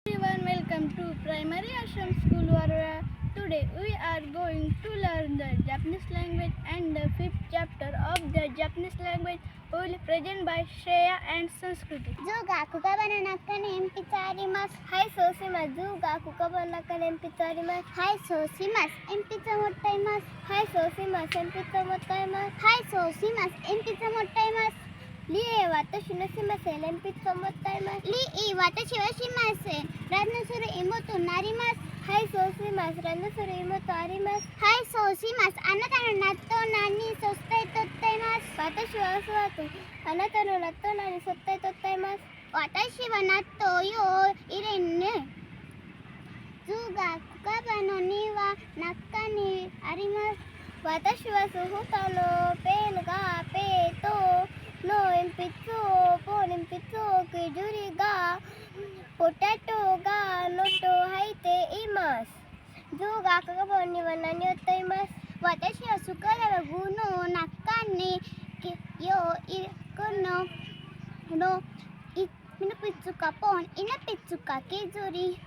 Everyone, welcome to Primary Ashram School Warora. Today we are going to learn the Japanese language and the 5th chapter of the Japanese language will present by Shreya and Sanskriti. Juga kukabana nakane empitarimasu. Hai sosimasu. Juga kukabana nakane empitarimasu. Hai sosimasu. Empita mottaimasu. Hai sosimasu. Empita mottaimasu. Hai sosimasu. Empita mottaimasu. Li watashi no shimasen empita mottaimasu. Li watashi wa shimasen. Rannosuru imoto narimasu. Hai sosimasu. Rannosuru imoto arimasu. Hai sosimasu. Anata no natto nani sostai tottaimasu. Watashi wa suwato. Anata no natto nani sostai tottaimasu. Watashi wa natto yo irenne. Juga kukabano ni wa nakka ni arimasu. Watashi wa suhuta no pen ga peto no empitsu pon empitsu kijuri ga potato ga noto haite imasu. Juga kukabano ni wa nani ottaimasu. Watashi wa sukara wa guno nakka ni yo ikono no inapitsuka pon inapitsuka kijuri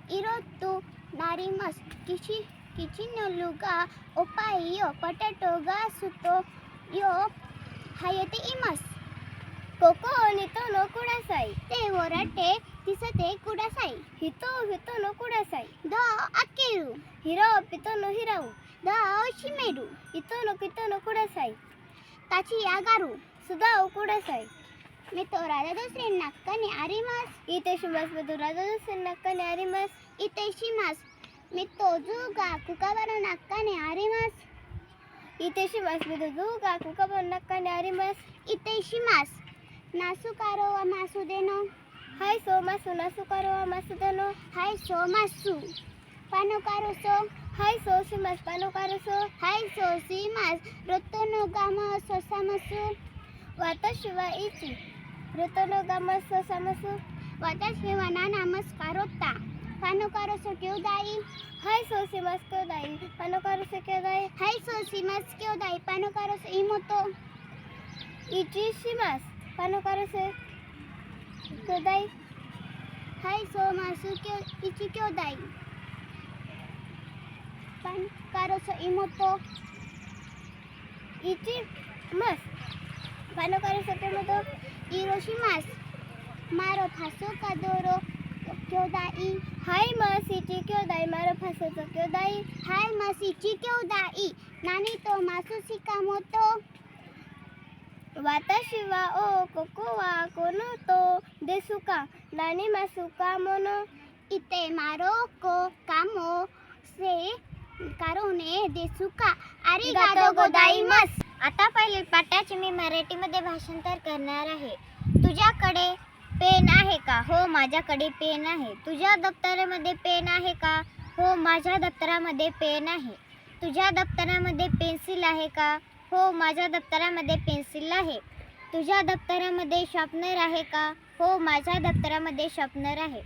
irotu narimasu. Kichi no luga opai yo potato ga suto yo hayate imasu. Koko nito no kudasai. Te worate tisate kudasai. Hito no kudasai. Da akeru. Hiro pito no hirau. Da oshimeru. Ito no kito no kudasai. Tachi agaru. Suda o kudasai. Meto rada dosre nakka ni arimasu. Ite shimasu. Meto rada dosre nakka ni arimasu. Ite shimasu. Meto juga kukabano nakka ni arimasu. Ite shimasu. Meto juga kukabano nakka ni arimasu. Ite shimasu. Nasukaro wa masu deno. Hai somasu. Nasukaro wa masu deno. Hai somasu. Panokaro so. Hai sosimasu. Panokaro so. Hai sosimasu. Roto no gama sosamasu. Watashi wa ichi. Roto no gama sosamasu. Watashi wa nanamasu karotta. Panokaro so kyodai. Hai sosimasu kyodai. Panokaro so kyodai. Hai sosimasu kyodai. Panokaro so imoto. Ichi shimasu. Panokaro so kyodai. Hai somasu ichi kyodai. Panokaro so imoto. Ichi masu. Panokaro so imoto. Iroshimasu. Maro faso kadoro kyodai. Hai masu ichi kyodai. Maro faso so kyodai. Hai masu ichi kyodai. Nani to masu shikamoto. Watashi wa o koko wa kono to desu ka? Nani masu ka mono? Ite maro ko kamo se karone desu का? आरिगातो गोदाईमास. आता पहिले पाठाचे मी मराठीमध्ये भाषांतर करणार आहे. तुझ्याकडे pen आहे का? हो, माझ्याकडे पेन आहे. तुझ्या दप्तरामध्ये पेन आहे का? हो, माझ्या दप्तरामध्ये पेन आहे. तुझ्या दप्तरामध्ये पेन्सिल आहे का? हो, माझ्या दप्तरामध्ये पेन्सिल आहे. तुझ्या दप्तरामध्ये शार्पनर आहे का? हो, माझ्या दप्तरामध्ये शार्पनर आहे.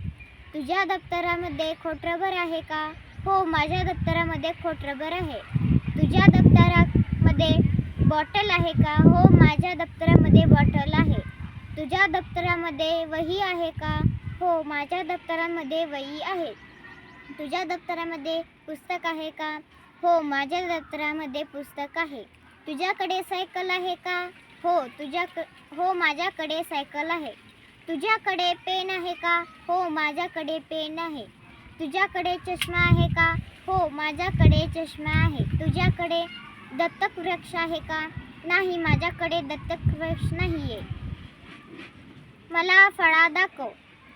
तुझ्या दप्तरामध्ये खोडरबर आहे का? हो, माझ्या दप्तरामध्ये खोडरबर आहे. तुझ्या दप्तरामध्ये बॉटल आहे का? हो, माझ्या दप्तरामध्ये बॉटल आहे. तुझ्या दप्तरामध्ये वही आहे का? हो, माझ्या दप्तरामध्ये वही आहे. तुझ्या दप्तरामध्ये पुस्तक आहे का? हो, माझ्या दप्तरामध्ये पुस्तक आहे. तुझ्याकडे सायकल आहे का? हो, माझ्याकडे सायकल आहे. तुझ्याकडे पेन आहे का? हो, माझ्याकडे पेन आहे. तुझ्याकडे चष्मा आहे का? हो, माझ्याकडे चष्मा आहे. तुझ्याकडे दत्तक वृक्ष आहे का? नाही, माझ्याकडे दत्तक वृक्ष नाही आहे. मला फळा दाखव.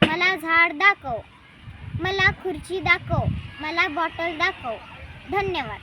मला झाड दाखव. मला खुर्ची दाखव. मला बॉटल दाखव. धन्यवाद.